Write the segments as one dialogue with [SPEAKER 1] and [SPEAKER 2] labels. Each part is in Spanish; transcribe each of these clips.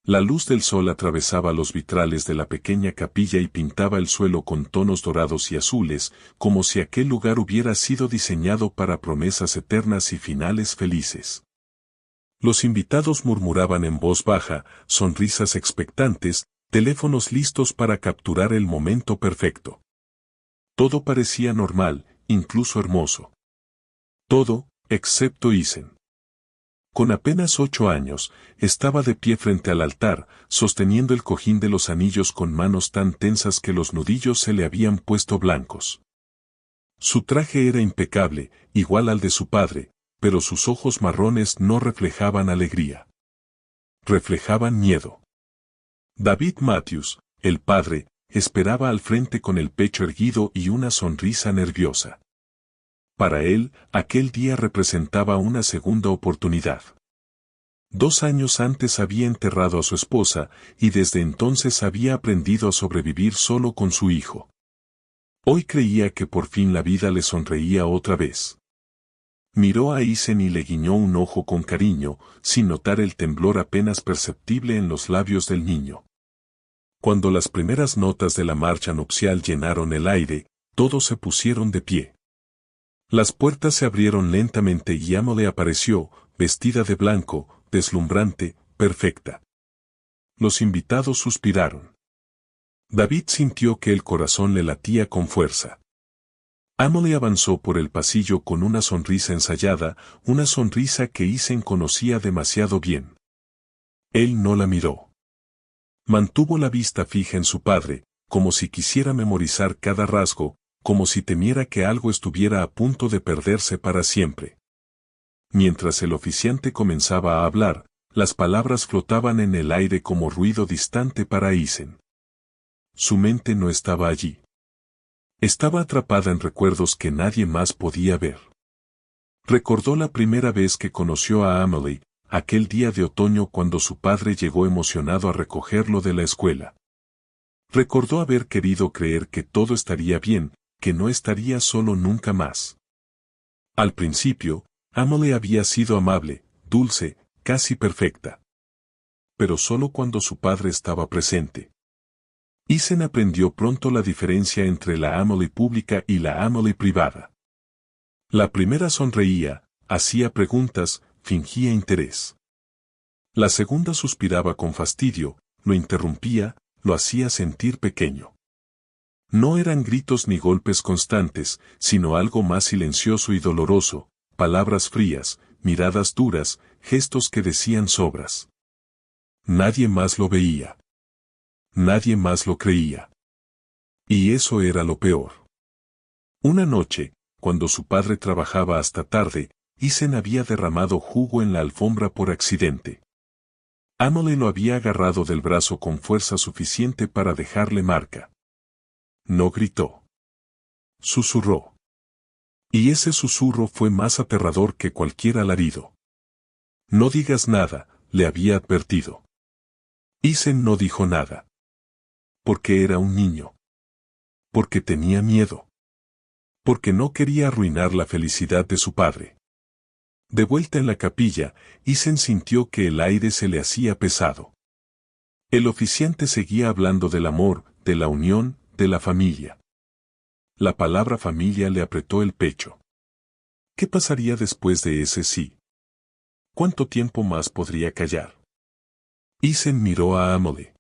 [SPEAKER 1] La luz del sol atravesaba los vitrales de la pequeña capilla y pintaba el suelo con tonos dorados y azules, como si aquel lugar hubiera sido diseñado para promesas eternas y finales felices. Los invitados murmuraban en voz baja, sonrisas expectantes, teléfonos listos para capturar el momento perfecto. Todo parecía normal, incluso hermoso. Todo, excepto Isen. Con apenas 8 años, estaba de pie frente al altar, sosteniendo el cojín de los anillos con manos tan tensas que los nudillos se le habían puesto blancos. Su traje era impecable, igual al de su padre, pero sus ojos marrones no reflejaban alegría. Reflejaban miedo. David Matthews, el padre, esperaba al frente con el pecho erguido y una sonrisa nerviosa. Para él, aquel día representaba una segunda oportunidad. 2 años antes había enterrado a su esposa, y desde entonces había aprendido a sobrevivir solo con su hijo. Hoy creía que por fin la vida le sonreía otra vez. Miró a Isen y le guiñó un ojo con cariño, sin notar el temblor apenas perceptible en los labios del niño. Cuando las primeras notas de la marcha nupcial llenaron el aire, todos se pusieron de pie. Las puertas se abrieron lentamente y Emily apareció, vestida de blanco, deslumbrante, perfecta. Los invitados suspiraron. David sintió que el corazón le latía con fuerza. Emily avanzó por el pasillo con una sonrisa ensayada, una sonrisa que Isen conocía demasiado bien. Él no la miró. Mantuvo la vista fija en su padre, como si quisiera memorizar cada rasgo, como si temiera que algo estuviera a punto de perderse para siempre. Mientras el oficiante comenzaba a hablar, las palabras flotaban en el aire como ruido distante para Isen. Su mente no estaba allí. Estaba atrapada en recuerdos que nadie más podía ver. Recordó la primera vez que conoció a Emily, aquel día de otoño cuando su padre llegó emocionado a recogerlo de la escuela. Recordó haber querido creer que todo estaría bien, que no estaría solo nunca más. Al principio, Emily había sido amable, dulce, casi perfecta. Pero solo cuando su padre estaba presente. Isen aprendió pronto la diferencia entre la Emily pública y la Emily privada. La primera sonreía, hacía preguntas, fingía interés. La segunda suspiraba con fastidio, lo interrumpía, lo hacía sentir pequeño. No eran gritos ni golpes constantes, sino algo más silencioso y doloroso, palabras frías, miradas duras, gestos que decían sobras. Nadie más lo veía. Nadie más lo creía. Y eso era lo peor. Una noche, cuando su padre trabajaba hasta tarde, Isen había derramado jugo en la alfombra por accidente. Emily lo había agarrado del brazo con fuerza suficiente para dejarle marca. No gritó. Susurró. Y ese susurro fue más aterrador que cualquier alarido. No digas nada, le había advertido. Isen no dijo nada. Porque era un niño. Porque tenía miedo. Porque no quería arruinar la felicidad de su padre. De vuelta en la capilla, Isen sintió que el aire se le hacía pesado. El oficiante seguía hablando del amor, de la unión, de la familia. La palabra familia le apretó el pecho. ¿Qué pasaría después de ese sí? ¿Cuánto tiempo más podría callar? Isen miró a Emily.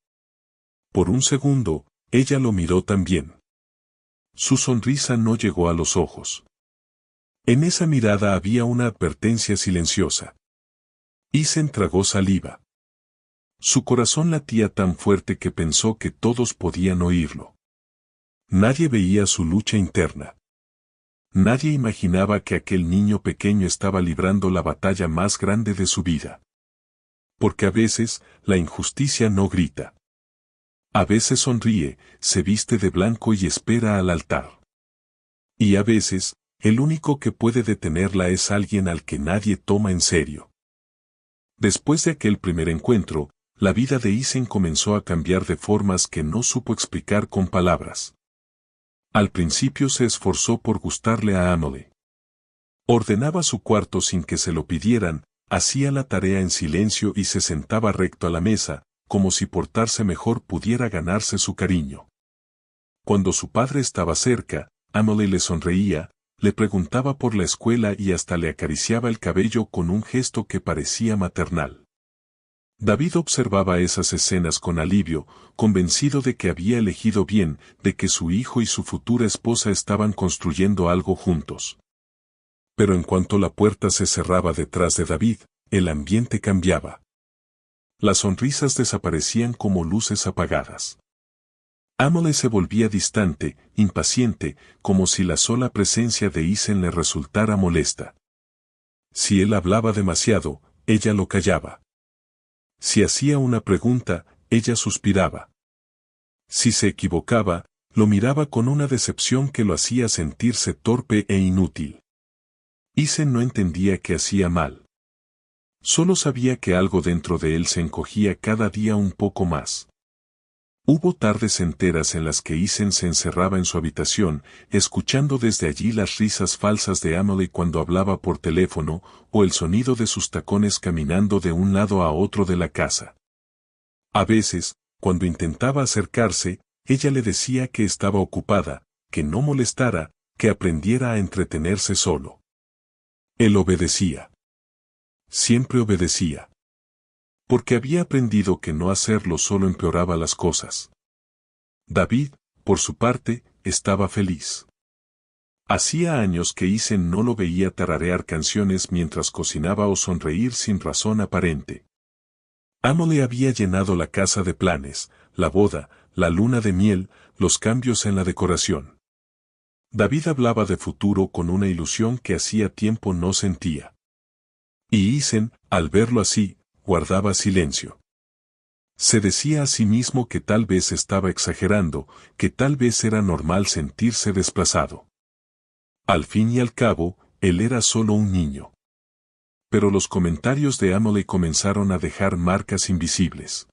[SPEAKER 1] Por un segundo, ella lo miró también. Su sonrisa no llegó a los ojos. En esa mirada había una advertencia silenciosa. Isen tragó saliva. Su corazón latía tan fuerte que pensó que todos podían oírlo. Nadie veía su lucha interna. Nadie imaginaba que aquel niño pequeño estaba librando la batalla más grande de su vida. Porque a veces, la injusticia no grita. A veces sonríe, se viste de blanco y espera al altar. Y a veces, el único que puede detenerla es alguien al que nadie toma en serio. Después de aquel primer encuentro, la vida de Isen comenzó a cambiar de formas que no supo explicar con palabras. Al principio se esforzó por gustarle a Emily. Ordenaba su cuarto sin que se lo pidieran, hacía la tarea en silencio y se sentaba recto a la mesa, como si portarse mejor pudiera ganarse su cariño. Cuando su padre estaba cerca, Emily le sonreía, le preguntaba por la escuela y hasta le acariciaba el cabello con un gesto que parecía maternal. David observaba esas escenas con alivio, convencido de que había elegido bien, de que su hijo y su futura esposa estaban construyendo algo juntos. Pero en cuanto la puerta se cerraba detrás de David, el ambiente cambiaba. Las sonrisas desaparecían como luces apagadas. Emily se volvía distante, impaciente, como si la sola presencia de Isen le resultara molesta. Si él hablaba demasiado, ella lo callaba. Si hacía una pregunta, ella suspiraba. Si se equivocaba, lo miraba con una decepción que lo hacía sentirse torpe e inútil. Isen no entendía que hacía mal. Solo sabía que algo dentro de él se encogía cada día un poco más. Hubo tardes enteras en las que Isen se encerraba en su habitación, escuchando desde allí las risas falsas de Emily cuando hablaba por teléfono, o el sonido de sus tacones caminando de un lado a otro de la casa. A veces, cuando intentaba acercarse, ella le decía que estaba ocupada, que no molestara, que aprendiera a entretenerse solo. Él obedecía. Siempre obedecía. Porque había aprendido que no hacerlo solo empeoraba las cosas. David, por su parte, estaba feliz. Hacía años que Isen no lo veía tararear canciones mientras cocinaba o sonreír sin razón aparente. Emily había llenado la casa de planes, la boda, la luna de miel, los cambios en la decoración. David hablaba de futuro con una ilusión que hacía tiempo no sentía. Y Isen, al verlo así, guardaba silencio. Se decía a sí mismo que tal vez estaba exagerando, que tal vez era normal sentirse desplazado. Al fin y al cabo, él era solo un niño. Pero los comentarios de Emily comenzaron a dejar marcas invisibles.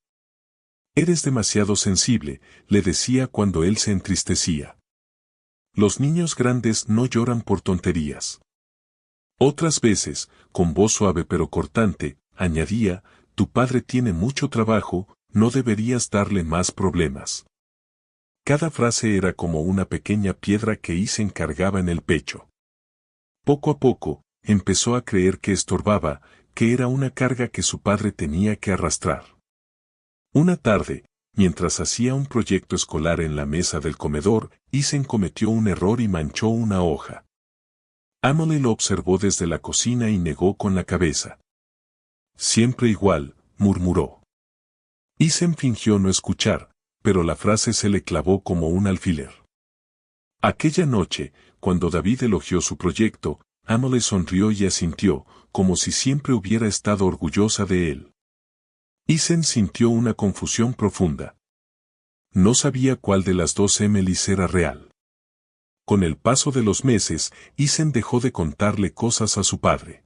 [SPEAKER 1] Eres demasiado sensible, le decía cuando él se entristecía. Los niños grandes no lloran por tonterías. Otras veces, con voz suave pero cortante, añadía, tu padre tiene mucho trabajo, no deberías darle más problemas. Cada frase era como una pequeña piedra que Isen cargaba en el pecho. Poco a poco, empezó a creer que estorbaba, que era una carga que su padre tenía que arrastrar. Una tarde, mientras hacía un proyecto escolar en la mesa del comedor, Isen cometió un error y manchó una hoja. Emily lo observó desde la cocina y negó con la cabeza. Siempre igual, murmuró. Isen fingió no escuchar, pero la frase se le clavó como un alfiler. Aquella noche, cuando David elogió su proyecto, Emily sonrió y asintió, como si siempre hubiera estado orgullosa de él. Isen sintió una confusión profunda. No sabía cuál de las dos Emilys era real. Con el paso de los meses, Isen dejó de contarle cosas a su padre.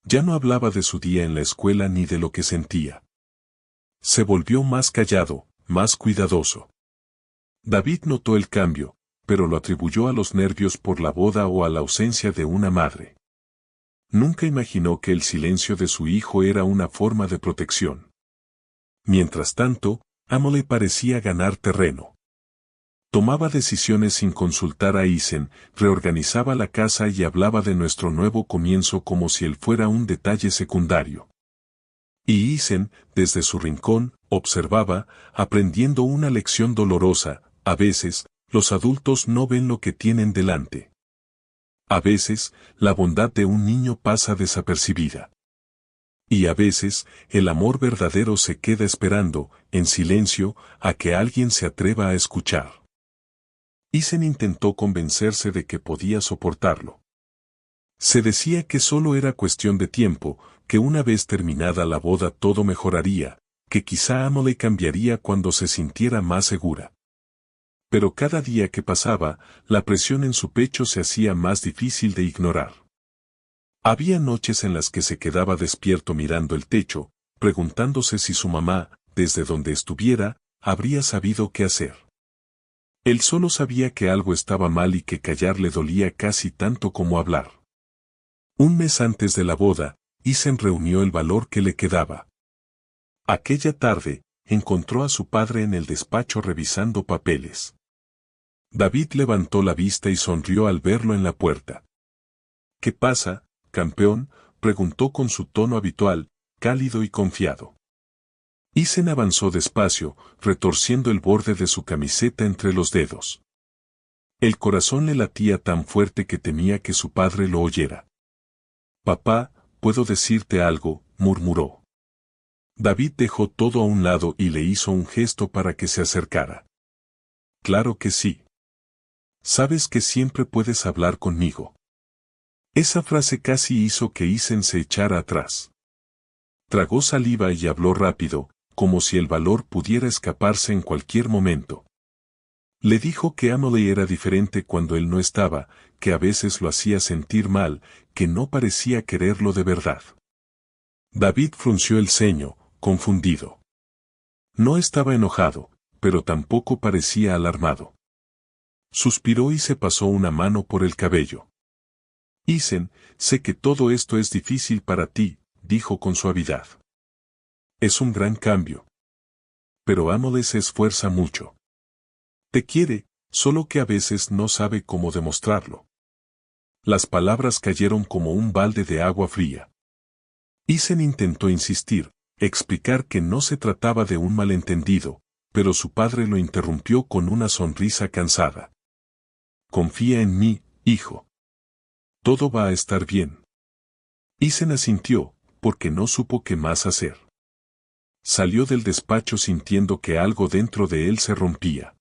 [SPEAKER 1] Ya no hablaba de su día en la escuela ni de lo que sentía. Se volvió más callado, más cuidadoso. David notó el cambio, pero lo atribuyó a los nervios por la boda o a la ausencia de una madre. Nunca imaginó que el silencio de su hijo era una forma de protección. Mientras tanto, Emily parecía ganar terreno. Tomaba decisiones sin consultar a Isen, reorganizaba la casa y hablaba de nuestro nuevo comienzo como si él fuera un detalle secundario. Y Isen, desde su rincón, observaba, aprendiendo una lección dolorosa, a veces, los adultos no ven lo que tienen delante. A veces, la bondad de un niño pasa desapercibida. Y a veces, el amor verdadero se queda esperando, en silencio, a que alguien se atreva a escuchar. Isen intentó convencerse de que podía soportarlo. Se decía que solo era cuestión de tiempo, que una vez terminada la boda todo mejoraría, que quizá Emily cambiaría cuando se sintiera más segura. Pero cada día que pasaba, la presión en su pecho se hacía más difícil de ignorar. Había noches en las que se quedaba despierto mirando el techo, preguntándose si su mamá, desde donde estuviera, habría sabido qué hacer. Él solo sabía que algo estaba mal y que callar le dolía casi tanto como hablar. Un mes antes de la boda, Isen reunió el valor que le quedaba. Aquella tarde, encontró a su padre en el despacho revisando papeles. David levantó la vista y sonrió al verlo en la puerta. —¿Qué pasa, campeón? —preguntó con su tono habitual, cálido y confiado. Eason avanzó despacio, retorciendo el borde de su camiseta entre los dedos. El corazón le latía tan fuerte que temía que su padre lo oyera. —Papá, ¿puedo decirte algo? —murmuró. David dejó todo a un lado y le hizo un gesto para que se acercara. —Claro que sí. Sabes que siempre puedes hablar conmigo. Esa frase casi hizo que Eason se echara atrás. Tragó saliva y habló rápido, como si el valor pudiera escaparse en cualquier momento. Le dijo que Emily era diferente cuando él no estaba, que a veces lo hacía sentir mal, que no parecía quererlo de verdad. David frunció el ceño, confundido. No estaba enojado, pero tampoco parecía alarmado. Suspiró y se pasó una mano por el cabello. Eason, sé que todo esto es difícil para ti, dijo con suavidad. Es un gran cambio. Pero Emily se esfuerza mucho. Te quiere, solo que a veces no sabe cómo demostrarlo. Las palabras cayeron como un balde de agua fría. Eason intentó insistir, explicar que no se trataba de un malentendido, pero su padre lo interrumpió con una sonrisa cansada. Confía en mí, hijo. Todo va a estar bien. Eason asintió, porque no supo qué más hacer. Salió del despacho sintiendo que algo dentro de él se rompía.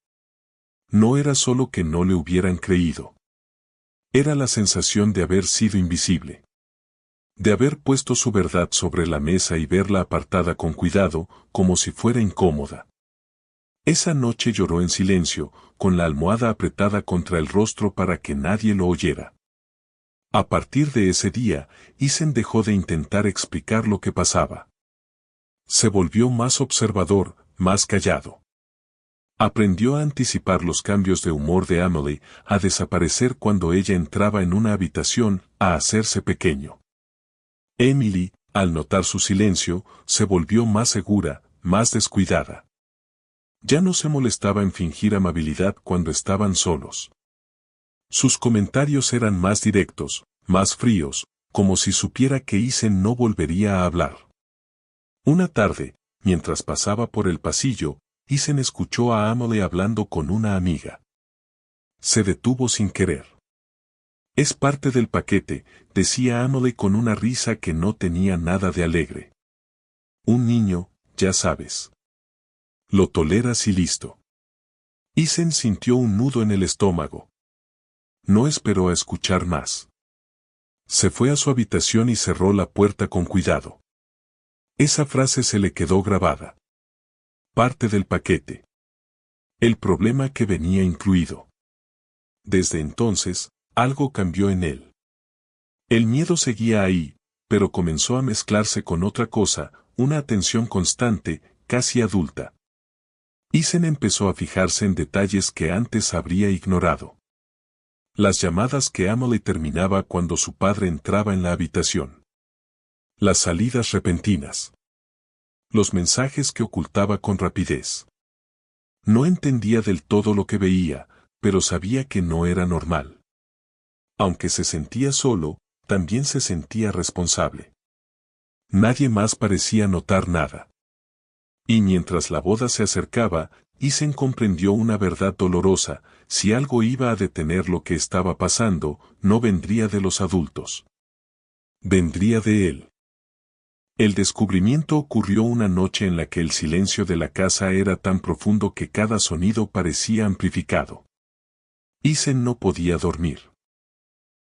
[SPEAKER 1] No era solo que no le hubieran creído. Era la sensación de haber sido invisible. De haber puesto su verdad sobre la mesa y verla apartada con cuidado, como si fuera incómoda. Esa noche lloró en silencio, con la almohada apretada contra el rostro para que nadie lo oyera. A partir de ese día, Eason dejó de intentar explicar lo que pasaba. Se volvió más observador, más callado. Aprendió a anticipar los cambios de humor de Emily, a desaparecer cuando ella entraba en una habitación, a hacerse pequeño. Emily, al notar su silencio, se volvió más segura, más descuidada. Ya no se molestaba en fingir amabilidad cuando estaban solos. Sus comentarios eran más directos, más fríos, como si supiera que Eason no volvería a hablar. Una tarde, mientras pasaba por el pasillo, Eason escuchó a Emily hablando con una amiga. Se detuvo sin querer. Es parte del paquete, decía Emily con una risa que no tenía nada de alegre. Un niño, ya sabes. Lo toleras y listo. Eason sintió un nudo en el estómago. No esperó a escuchar más. Se fue a su habitación y cerró la puerta con cuidado. Esa frase se le quedó grabada. Parte del paquete. El problema que venía incluido. Desde entonces, algo cambió en él. El miedo seguía ahí, pero comenzó a mezclarse con otra cosa, una atención constante, casi adulta. Eason empezó a fijarse en detalles que antes habría ignorado. Las llamadas que Emily terminaba cuando su padre entraba en la habitación. Las salidas repentinas. Los mensajes que ocultaba con rapidez. No entendía del todo lo que veía, pero sabía que no era normal. Aunque se sentía solo, también se sentía responsable. Nadie más parecía notar nada. Y mientras la boda se acercaba, Eason comprendió una verdad dolorosa: si algo iba a detener lo que estaba pasando, no vendría de los adultos. Vendría de él. El descubrimiento ocurrió una noche en la que el silencio de la casa era tan profundo que cada sonido parecía amplificado. Eason no podía dormir.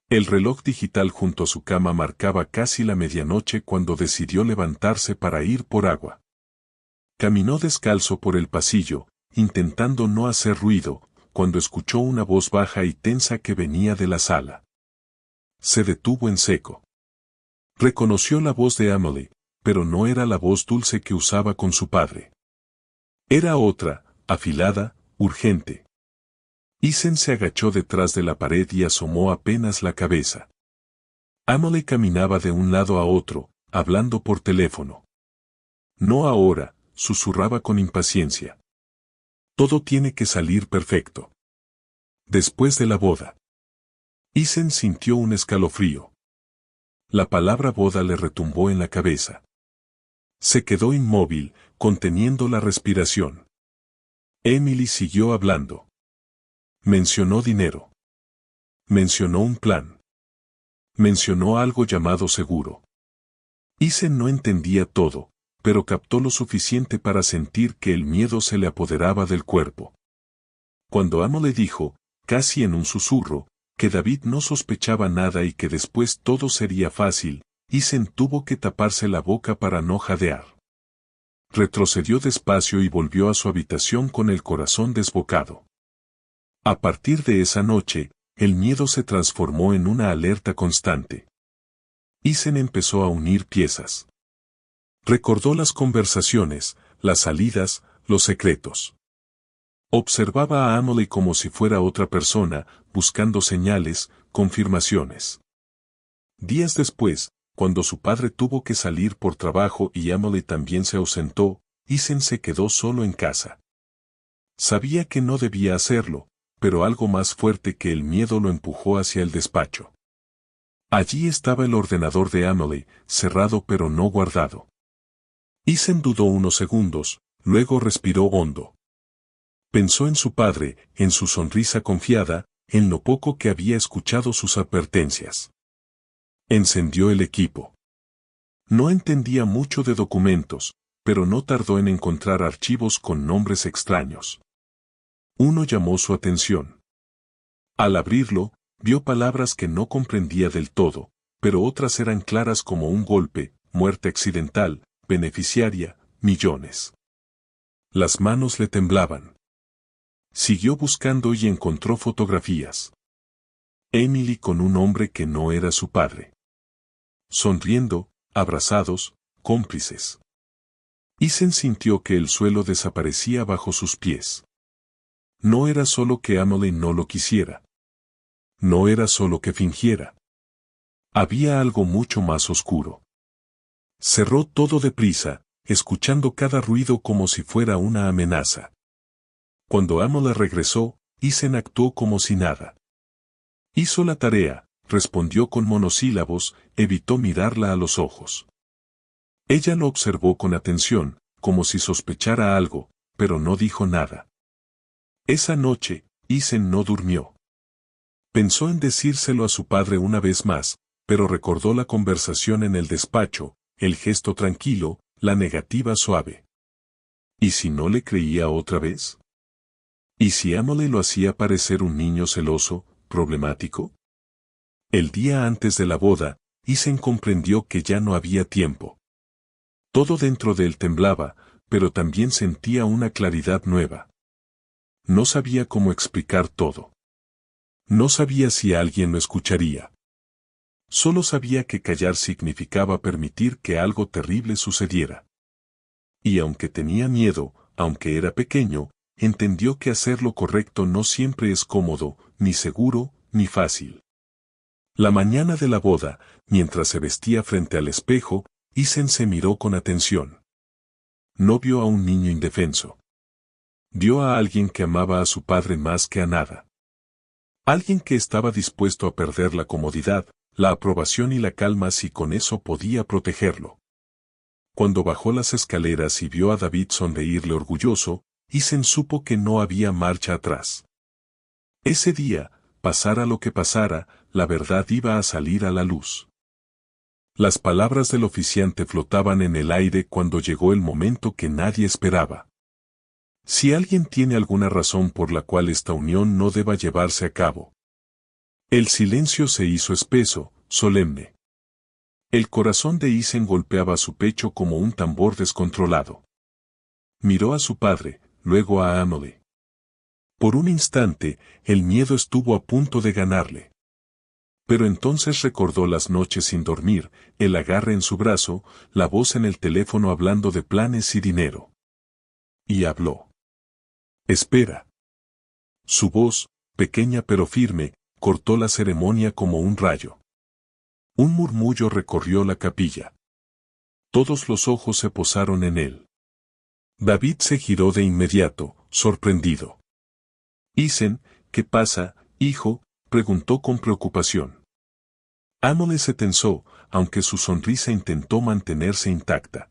[SPEAKER 1] El reloj digital junto a su cama marcaba casi la medianoche cuando decidió levantarse para ir por agua. Caminó descalzo por el pasillo, intentando no hacer ruido, cuando escuchó una voz baja y tensa que venía de la sala. Se detuvo en seco. Reconoció la voz de Emily, pero no era la voz dulce que usaba con su padre. Era otra, afilada, urgente. Eason se agachó detrás de la pared y asomó apenas la cabeza. Emily caminaba de un lado a otro, hablando por teléfono. No ahora, susurraba con impaciencia. Todo tiene que salir perfecto. Después de la boda. Isen sintió un escalofrío. La palabra boda le retumbó en la cabeza. Se quedó inmóvil, conteniendo la respiración. Emily siguió hablando. Mencionó dinero. Mencionó un plan. Mencionó algo llamado seguro. Isen no entendía todo, pero captó lo suficiente para sentir que el miedo se le apoderaba del cuerpo. Cuando Amo le dijo, casi en un susurro, que David no sospechaba nada y que después todo sería fácil, Isen tuvo que taparse la boca para no jadear. Retrocedió despacio y volvió a su habitación con el corazón desbocado. A partir de esa noche, el miedo se transformó en una alerta constante. Isen empezó a unir piezas. Recordó las conversaciones, las salidas, los secretos. Observaba a Emily como si fuera otra persona, buscando señales, confirmaciones. Días después, cuando su padre tuvo que salir por trabajo y Emily también se ausentó, Isen se quedó solo en casa. Sabía que no debía hacerlo, pero algo más fuerte que el miedo lo empujó hacia el despacho. Allí estaba el ordenador de Emily, cerrado pero no guardado. Isen dudó unos segundos, luego respiró hondo. Pensó en su padre, en su sonrisa confiada, en lo poco que había escuchado sus advertencias. Encendió el equipo. No entendía mucho de documentos, pero no tardó en encontrar archivos con nombres extraños. Uno llamó su atención. Al abrirlo, vio palabras que no comprendía del todo, pero otras eran claras como un golpe, muerte accidental, beneficiaria, millones. Las manos le temblaban. Siguió buscando y encontró fotografías. Emily con un hombre que no era su padre. Sonriendo, abrazados, cómplices. Isen sintió que el suelo desaparecía bajo sus pies. No era solo que Emily no lo quisiera. No era solo que fingiera. Había algo mucho más oscuro. Cerró todo deprisa, escuchando cada ruido como si fuera una amenaza. Cuando Emily regresó, Isen actuó como si nada. Hizo la tarea, respondió con monosílabos, evitó mirarla a los ojos. Ella lo observó con atención, como si sospechara algo, pero no dijo nada. Esa noche, Isen no durmió. Pensó en decírselo a su padre una vez más, pero recordó la conversación en el despacho, el gesto tranquilo, la negativa suave. ¿Y si no le creía otra vez? ¿Y si Emily lo hacía parecer un niño celoso, problemático? El día antes de la boda, Isen comprendió que ya no había tiempo. Todo dentro de él temblaba, pero también sentía una claridad nueva. No sabía cómo explicar todo. No sabía si alguien lo escucharía. Solo sabía que callar significaba permitir que algo terrible sucediera. Y aunque tenía miedo, aunque era pequeño, entendió que hacer lo correcto no siempre es cómodo, ni seguro, ni fácil. La mañana de la boda, mientras se vestía frente al espejo, Isen se miró con atención. No vio a un niño indefenso. Vio a alguien que amaba a su padre más que a nada. Alguien que estaba dispuesto a perder la comodidad, la aprobación y la calma si con eso podía protegerlo. Cuando bajó las escaleras y vio a David sonreírle orgulloso, Isen supo que no había marcha atrás. Ese día, pasara lo que pasara, la verdad iba a salir a la luz. Las palabras del oficiante flotaban en el aire cuando llegó el momento que nadie esperaba. Si alguien tiene alguna razón por la cual esta unión no deba llevarse a cabo. El silencio se hizo espeso, solemne. El corazón de Isen golpeaba su pecho como un tambor descontrolado. Miró a su padre, luego a Emily. Por un instante, el miedo estuvo a punto de ganarle. Pero entonces recordó las noches sin dormir, el agarre en su brazo, la voz en el teléfono hablando de planes y dinero. Y habló. Espera. Su voz, pequeña pero firme, cortó la ceremonia como un rayo. Un murmullo recorrió la capilla. Todos los ojos se posaron en él. David se giró de inmediato, sorprendido. Isen, ¿qué pasa, hijo?, preguntó con preocupación. Amelie se tensó, aunque su sonrisa intentó mantenerse intacta.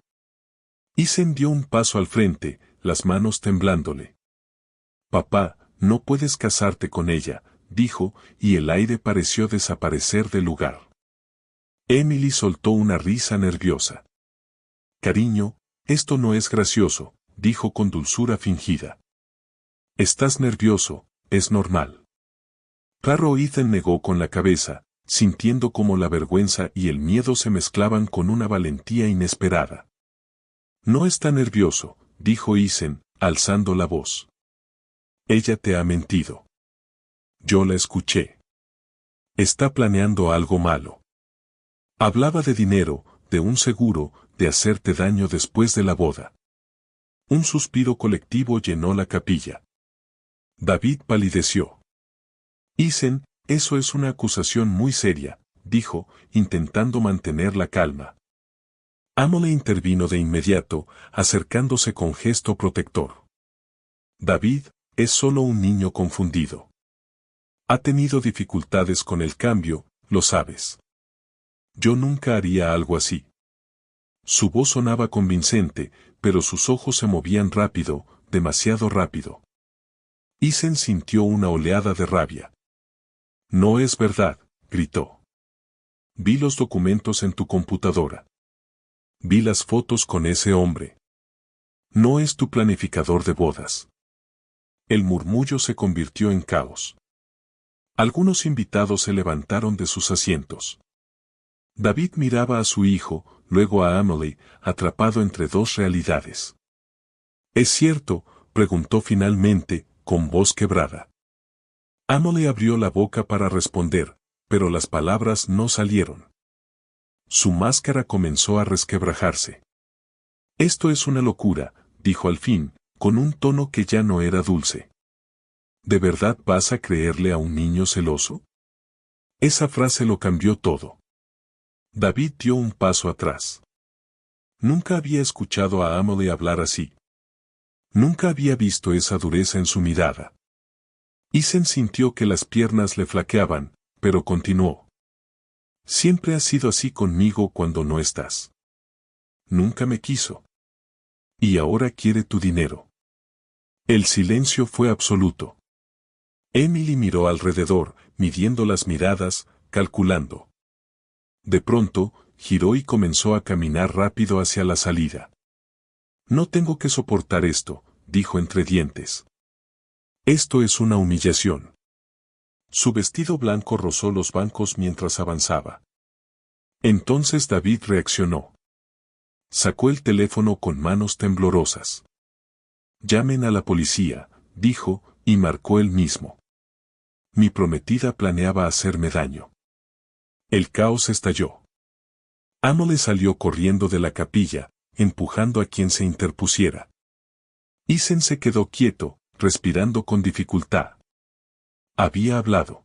[SPEAKER 1] Isen dio un paso al frente, las manos temblándole. Papá, no puedes casarte con ella, dijo, y el aire pareció desaparecer del lugar. Emily soltó una risa nerviosa. Cariño, esto no es gracioso, dijo con dulzura fingida. Estás nervioso, es normal. Claro, Ethan negó con la cabeza, sintiendo como la vergüenza y el miedo se mezclaban con una valentía inesperada. No está nervioso, dijo Ethan, alzando la voz. Ella te ha mentido. Yo la escuché. Está planeando algo malo. Hablaba de dinero, de un seguro, de hacerte daño después de la boda. Un suspiro colectivo llenó la capilla. David palideció. Isen, eso es una acusación muy seria, dijo, intentando mantener la calma. Amelie intervino de inmediato, acercándose con gesto protector. David, es solo un niño confundido. Ha tenido dificultades con el cambio, lo sabes. Yo nunca haría algo así. Su voz sonaba convincente, pero sus ojos se movían rápido, demasiado rápido. Isen sintió una oleada de rabia. No es verdad, gritó. Vi los documentos en tu computadora. Vi las fotos con ese hombre. No es tu planificador de bodas. El murmullo se convirtió en caos. Algunos invitados se levantaron de sus asientos. David miraba a su hijo, luego a Amelie, atrapado entre dos realidades. ¿Es cierto?, preguntó finalmente, con voz quebrada. Amelie abrió la boca para responder, pero las palabras no salieron. Su máscara comenzó a resquebrajarse. Esto es una locura, dijo al fin, con un tono que ya no era dulce. ¿De verdad vas a creerle a un niño celoso? Esa frase lo cambió todo. David dio un paso atrás. Nunca había escuchado a Amelie hablar así. Nunca había visto esa dureza en su mirada. Isen sintió que las piernas le flaqueaban, pero continuó. Siempre has sido así conmigo cuando no estás. Nunca me quiso. Y ahora quiere tu dinero. El silencio fue absoluto. Emily miró alrededor, midiendo las miradas, calculando. De pronto, giró y comenzó a caminar rápido hacia la salida. No tengo que soportar esto, dijo entre dientes. Esto es una humillación. Su vestido blanco rozó los bancos mientras avanzaba. Entonces David reaccionó. Sacó el teléfono con manos temblorosas. Llamen a la policía, dijo, y marcó él mismo. Mi prometida planeaba hacerme daño. El caos estalló. Amelie salió corriendo de la capilla, empujando a quien se interpusiera. Isen se quedó quieto, respirando con dificultad. Había hablado.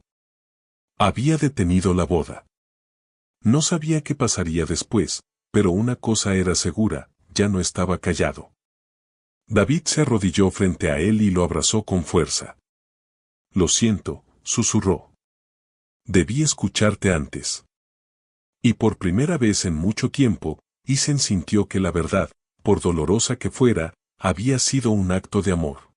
[SPEAKER 1] Había detenido la boda. No sabía qué pasaría después, pero una cosa era segura, ya no estaba callado. David se arrodilló frente a él y lo abrazó con fuerza. Lo siento, susurró. Debí escucharte antes. Y por primera vez en mucho tiempo, Isen sintió que la verdad, por dolorosa que fuera, había sido un acto de amor.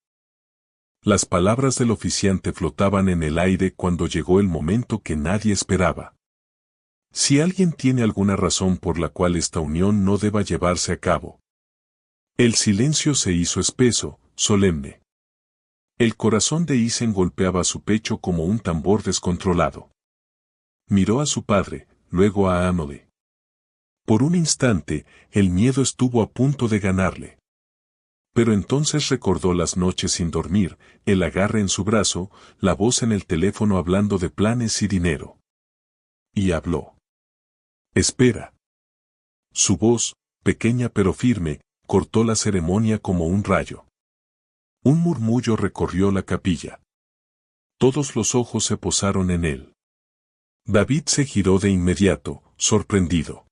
[SPEAKER 1] Las palabras del oficiante flotaban en el aire cuando llegó el momento que nadie esperaba. Si alguien tiene alguna razón por la cual esta unión no deba llevarse a cabo. El silencio se hizo espeso, solemne. El corazón de Isen golpeaba su pecho como un tambor descontrolado. Miró a su padre, luego a Amelie. Por un instante, el miedo estuvo a punto de ganarle. Pero entonces recordó las noches sin dormir, el agarre en su brazo, la voz en el teléfono hablando de planes y dinero. Y habló. Espera. Su voz, pequeña pero firme, cortó la ceremonia como un rayo. Un murmullo recorrió la capilla. Todos los ojos se posaron en él. David se giró de inmediato, sorprendido.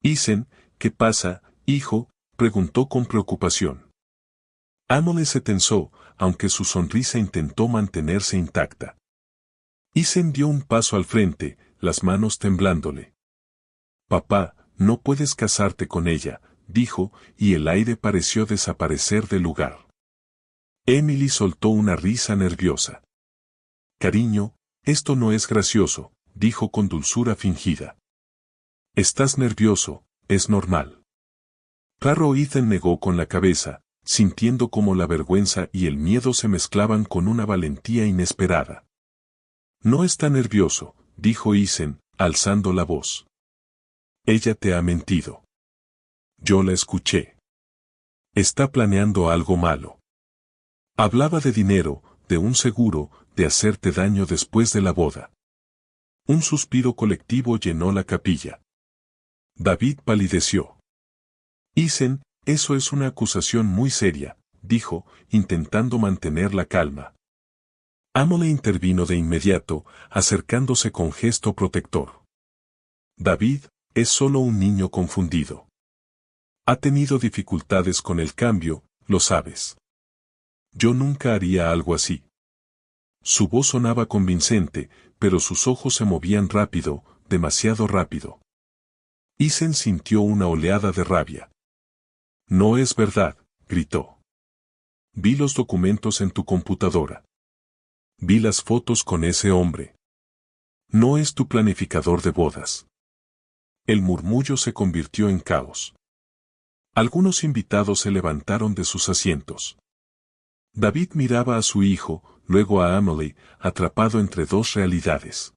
[SPEAKER 1] Isen, ¿qué pasa, hijo?, preguntó con preocupación. Emily se tensó, aunque su sonrisa intentó mantenerse intacta. Isen dio un paso al frente, las manos temblándole. Papá, no puedes casarte con ella, dijo, y el aire pareció desaparecer del lugar. Emily soltó una risa nerviosa. Cariño, esto no es gracioso, dijo con dulzura fingida. Estás nervioso, es normal. Claro, Ethan negó con la cabeza, sintiendo como la vergüenza y el miedo se mezclaban con una valentía inesperada. No está nervioso, dijo Ethan, alzando la voz. Ella te ha mentido. Yo la escuché. Está planeando algo malo. Hablaba de dinero, de un seguro, de hacerte daño después de la boda. Un suspiro colectivo llenó la capilla. David palideció. Isen, eso es una acusación muy seria, dijo, intentando mantener la calma. Emily intervino de inmediato, acercándose con gesto protector. David, es solo un niño confundido. Ha tenido dificultades con el cambio, lo sabes. Yo nunca haría algo así. Su voz sonaba convincente, pero sus ojos se movían rápido, demasiado rápido. Isen sintió una oleada de rabia. No es verdad, gritó. Vi los documentos en tu computadora. Vi las fotos con ese hombre. No es tu planificador de bodas. El murmullo se convirtió en caos. Algunos invitados se levantaron de sus asientos. David miraba a su hijo, luego a Emily, atrapado entre dos realidades.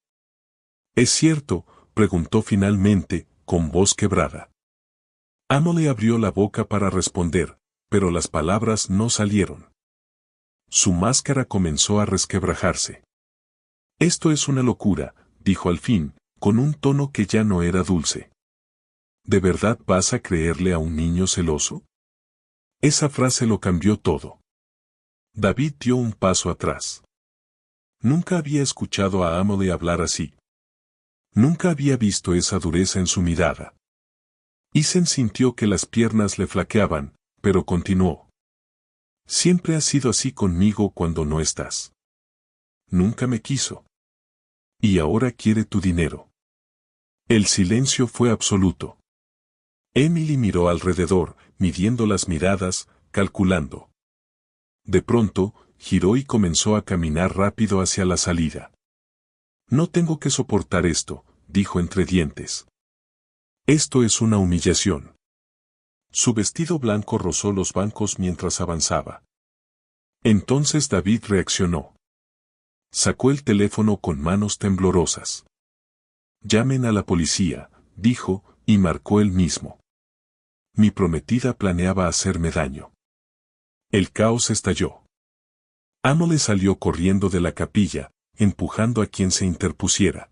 [SPEAKER 1] ¿Es cierto?, preguntó finalmente, con voz quebrada. Emily abrió la boca para responder, pero las palabras no salieron. Su máscara comenzó a resquebrajarse. Esto es una locura, dijo al fin, con un tono que ya no era dulce. ¿De verdad vas a creerle a un niño celoso? Esa frase lo cambió todo. David dio un paso atrás. Nunca había escuchado a Emily hablar así. Nunca había visto esa dureza en su mirada. Isen sintió que las piernas le flaqueaban, pero continuó. Siempre has sido así conmigo cuando no estás. Nunca me quiso. Y ahora quiere tu dinero. El silencio fue absoluto. Emily miró alrededor, midiendo las miradas, calculando. De pronto, giró y comenzó a caminar rápido hacia la salida. No tengo que soportar esto, dijo entre dientes. Esto es una humillación. Su vestido blanco rozó los bancos mientras avanzaba. Entonces David reaccionó. Sacó el teléfono con manos temblorosas. Llamen a la policía, dijo, y marcó él mismo. Mi prometida planeaba hacerme daño. El caos estalló. Emily salió corriendo de la capilla, empujando a quien se interpusiera.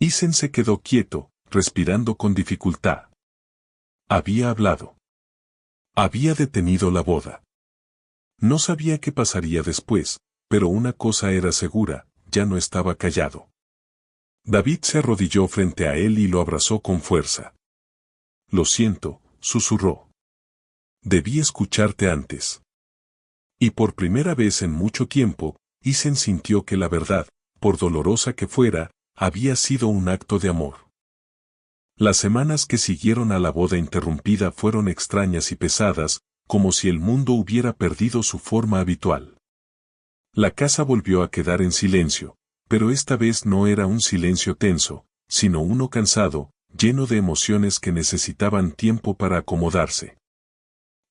[SPEAKER 1] Isen se quedó quieto, respirando con dificultad. Había hablado. Había detenido la boda. No sabía qué pasaría después, pero una cosa era segura, ya no estaba callado. David se arrodilló frente a él y lo abrazó con fuerza. Lo siento, susurró. Debí escucharte antes. Y por primera vez en mucho tiempo, Isen sintió que la verdad, por dolorosa que fuera, había sido un acto de amor. Las semanas que siguieron a la boda interrumpida fueron extrañas y pesadas, como si el mundo hubiera perdido su forma habitual. La casa volvió a quedar en silencio, pero esta vez no era un silencio tenso, sino uno cansado, lleno de emociones que necesitaban tiempo para acomodarse.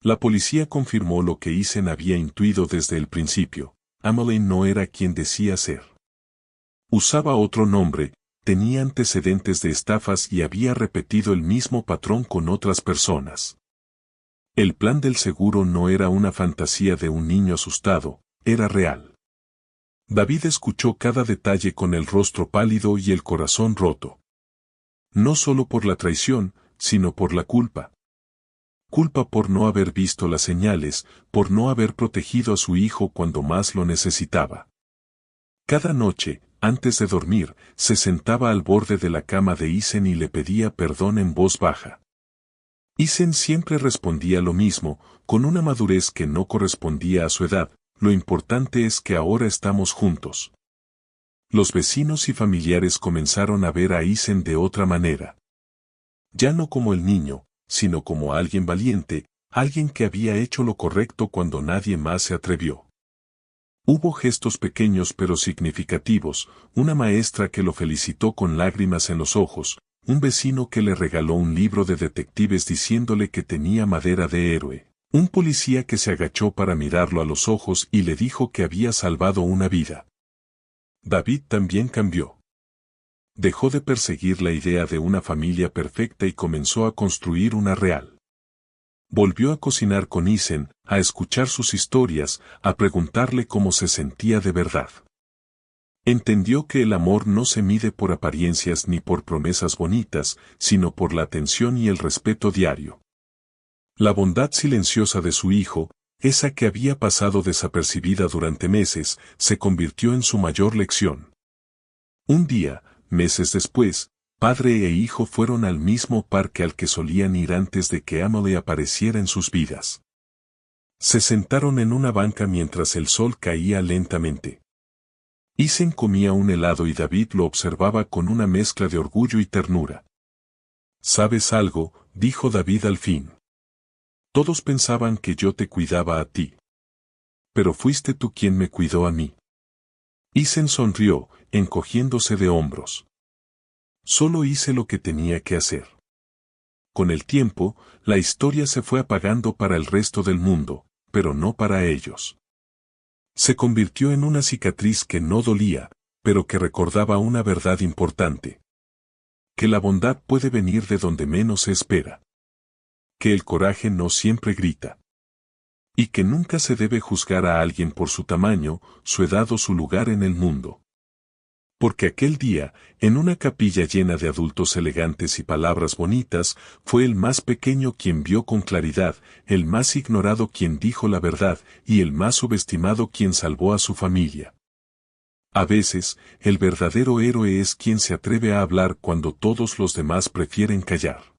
[SPEAKER 1] La policía confirmó lo que Isen había intuido desde el principio: Emily no era quien decía ser. Usaba otro nombre, tenía antecedentes de estafas y había repetido el mismo patrón con otras personas. El plan del seguro no era una fantasía de un niño asustado, era real. David escuchó cada detalle con el rostro pálido y el corazón roto. No solo por la traición, sino por la culpa. Culpa por no haber visto las señales, por no haber protegido a su hijo cuando más lo necesitaba. Cada noche, antes de dormir, se sentaba al borde de la cama de Isen y le pedía perdón en voz baja. Isen siempre respondía lo mismo, con una madurez que no correspondía a su edad: lo importante es que ahora estamos juntos. Los vecinos y familiares comenzaron a ver a Isen de otra manera. Ya no como el niño, sino como alguien valiente, alguien que había hecho lo correcto cuando nadie más se atrevió. Hubo gestos pequeños pero significativos: una maestra que lo felicitó con lágrimas en los ojos, un vecino que le regaló un libro de detectives diciéndole que tenía madera de héroe, un policía que se agachó para mirarlo a los ojos y le dijo que había salvado una vida. David también cambió. Dejó de perseguir la idea de una familia perfecta y comenzó a construir una real. Volvió a cocinar con Isen, a escuchar sus historias, a preguntarle cómo se sentía de verdad. Entendió que el amor no se mide por apariencias ni por promesas bonitas, sino por la atención y el respeto diario. La bondad silenciosa de su hijo, esa que había pasado desapercibida durante meses, se convirtió en su mayor lección. Un día, meses después, padre e hijo fueron al mismo parque al que solían ir antes de que Emily apareciera en sus vidas. Se sentaron en una banca mientras el sol caía lentamente. Isen comía un helado y David lo observaba con una mezcla de orgullo y ternura. «¿Sabes algo?», dijo David al fin. «Todos pensaban que yo te cuidaba a ti. Pero fuiste tú quien me cuidó a mí». Isen sonrió, encogiéndose de hombros. «Solo hice lo que tenía que hacer». Con el tiempo, la historia se fue apagando para el resto del mundo, pero no para ellos. Se convirtió en una cicatriz que no dolía, pero que recordaba una verdad importante: que la bondad puede venir de donde menos se espera. Que el coraje no siempre grita. Y que nunca se debe juzgar a alguien por su tamaño, su edad o su lugar en el mundo. Porque aquel día, en una capilla llena de adultos elegantes y palabras bonitas, fue el más pequeño quien vio con claridad, el más ignorado quien dijo la verdad, y el más subestimado quien salvó a su familia. A veces, el verdadero héroe es quien se atreve a hablar cuando todos los demás prefieren callar.